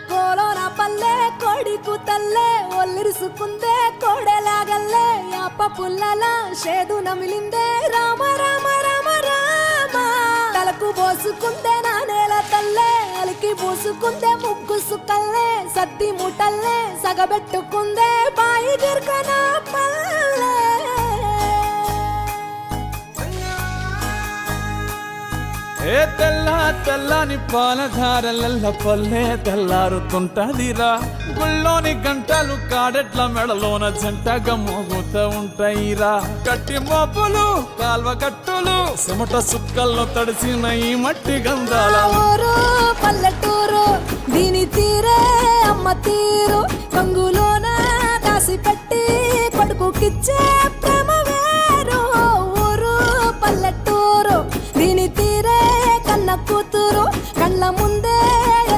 కోలోన పల్లె కోడి కూతల్లే ఒల్లిరుసుకుందే కోడెలాగల్లే యాప పుల్లల షేదు నమిలిందే రామ రామ రామ రామ తలకు పోసుకుందే నా నేల తల్లే అలికి పూసుకుందే ముగ్గు సుక్కల్లే సత్తి ముటల్లే సగబెట్టుకుందే బాయి గిర్కన పల్లె ఏ తెల్ల తెల్లని పాలధారలల్ల పల్లె తెల్లారుతుంటదిరా గుళ్ళోని గంటలు కాడెట్ల మెడలోన జంటగా మోగుతూ ఉంటాయిరా కట్టి మోపులు కాల్వ కట్టులు చెమట సుక్కల్లో తడిసిన ఈ మట్టి గంధాల ఊరు పల్లెటూరు